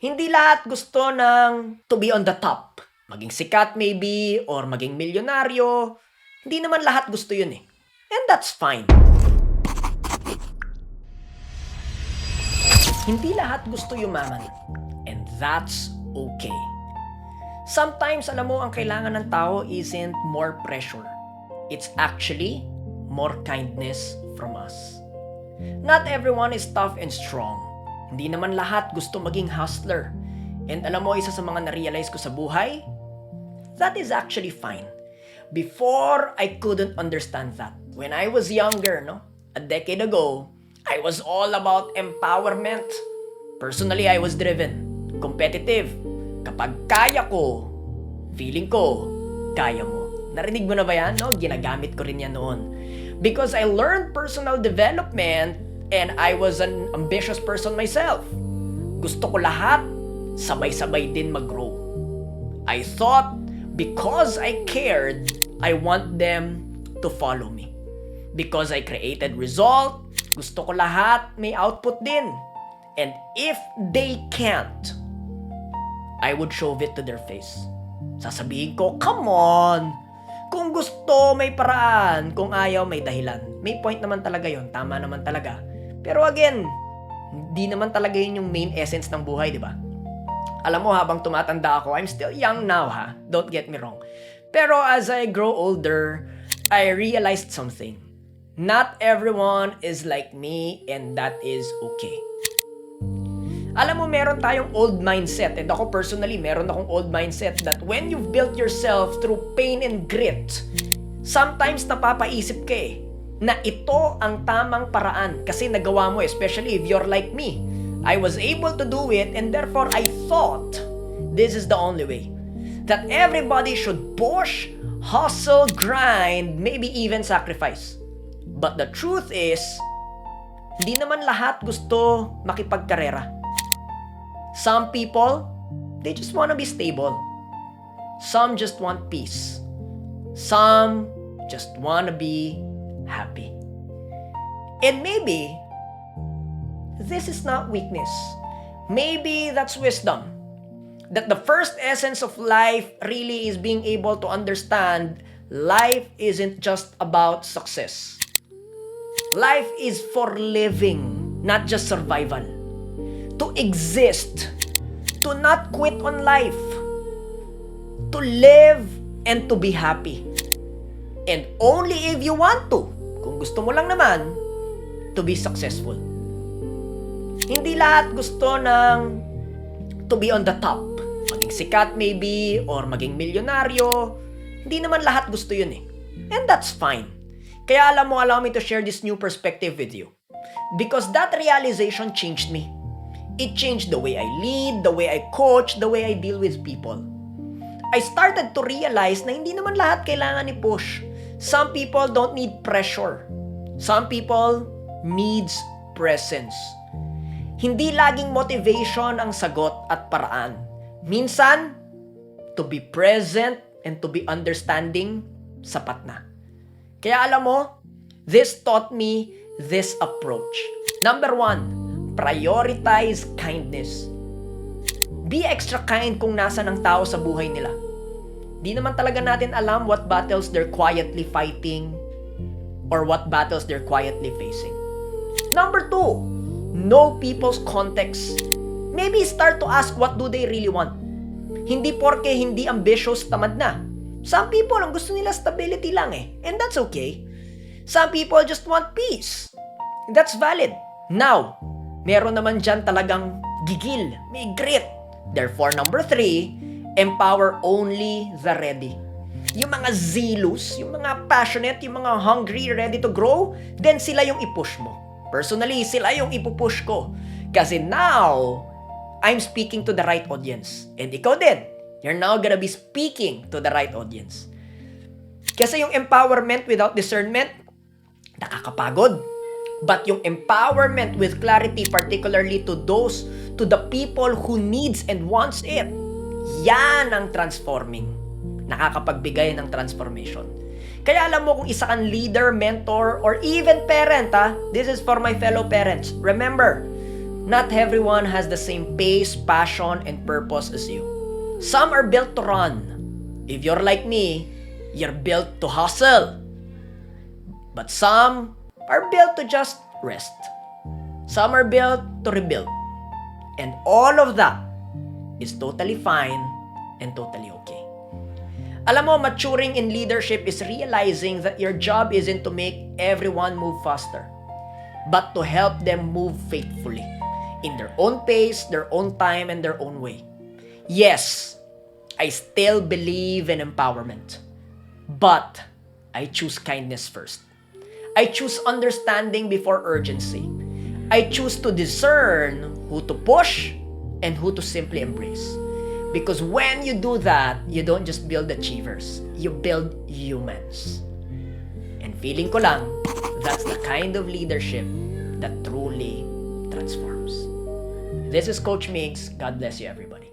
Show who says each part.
Speaker 1: Hindi lahat gusto ng to be on the top. Maging sikat maybe, or maging milyonaryo. Hindi naman lahat gusto yun eh. And that's fine. Hindi lahat gusto yumaman. And that's okay. Sometimes, alam mo, ang kailangan ng tao isn't more pressure. It's actually more kindness from us. Not everyone is tough and strong. Hindi naman lahat gusto maging hustler. And alam mo, isa sa mga na-realize ko sa buhay, that is actually fine. Before, I couldn't understand that. When I was younger, a decade ago, I was all about empowerment. Personally, I was driven, competitive. Kapag kaya ko, feeling ko, kaya mo. Narinig mo na ba yan? Ginagamit ko rin yan noon. Because I learned personal development and I was an ambitious person myself. Gusto ko lahat, sabay-sabay din mag-grow. I thought, because I cared, I want them to follow me. Because I created result, gusto ko lahat may output din. And if they can't, I would shove it to their face. Sasabihin ko, come on! Kung gusto, may paraan. Kung ayaw, may dahilan. May point naman talaga yon, tama naman talaga. Pero again, hindi naman talaga yun yung main essence ng buhay, di ba? Alam mo, habang tumatanda ako, I'm still young now ha. Don't get me wrong. Pero as I grow older, I realized something. Not everyone is like me and that is okay. Alam mo, meron tayong old mindset. And ako personally, meron akong old mindset that when you've built yourself through pain and grit, sometimes napapaisip ka na ito ang tamang paraan kasi nagawa mo, especially if you're like me. I was able to do it and therefore I thought this is the only way. That everybody should push, hustle, grind, maybe even sacrifice. But the truth is, hindi naman lahat gusto makipagkarera. Some people, they just want to be stable. Some just want peace. Some just want to be happy. And maybe this is not weakness. Maybe that's wisdom. That the first essence of life really is being able to understand life isn't just about success. Life is for living, not just survival. To exist. To not quit on life. To live and to be happy. And only if you want to. Kung gusto mo lang naman, to be successful. Hindi lahat gusto ng to be on the top. Maging sikat maybe, or maging milyonaryo. Hindi naman lahat gusto yun eh. And that's fine. Kaya allow me to share this new perspective with you. Because that realization changed me. It changed the way I lead, the way I coach, the way I deal with people. I started to realize na hindi naman lahat kailangan i-push. Some people don't need pressure. Some people needs presence. Hindi laging motivation ang sagot at paraan. Minsan, to be present and to be understanding, sapat na. Kaya alam mo, this taught me this approach. Number 1, prioritize kindness. Be extra kind kung nasa ng tao sa buhay nila. Di naman talaga natin alam what battles they're quietly fighting or what battles they're quietly facing. Number 2, know people's context. Maybe start to ask what do they really want. Hindi porke hindi ambitious, tamad na. Some people, ang gusto nila stability lang and that's okay. Some people just want peace. That's valid. Now, meron naman dyan talagang gigil, may grit. Therefore, number 3, empower only the ready. Yung mga zealous, yung mga passionate, yung mga hungry, ready to grow, then sila yung i-push mo. Personally, sila yung ipupush ko. Kasi now, I'm speaking to the right audience. And ikaw din, you're now gonna be speaking to the right audience. Kasi yung empowerment without discernment, nakakapagod. But yung empowerment with clarity, particularly to the people who needs and wants it, yan ang transforming. Nakakapagbigay ng transformation. Kaya alam mo kung isa kang leader, mentor, or even parent, this is for my fellow parents. Remember, Not everyone has the same pace, passion, and purpose as you. Some are built to run. If you're like me, you're built to hustle. But some are built to just rest. Some are built to rebuild. And all of that is totally fine and totally okay. Alam mo, maturing in leadership is realizing that your job isn't to make everyone move faster, but to help them move faithfully, in their own pace, their own time, and their own way. Yes, I still believe in empowerment, but I choose kindness first. I choose understanding before urgency. I choose to discern who to push and who to simply embrace. Because when you do that, you don't just build achievers, you build humans. And feeling ko lang, that's the kind of leadership that truly transforms. This is Coach Migs. God bless you, everybody.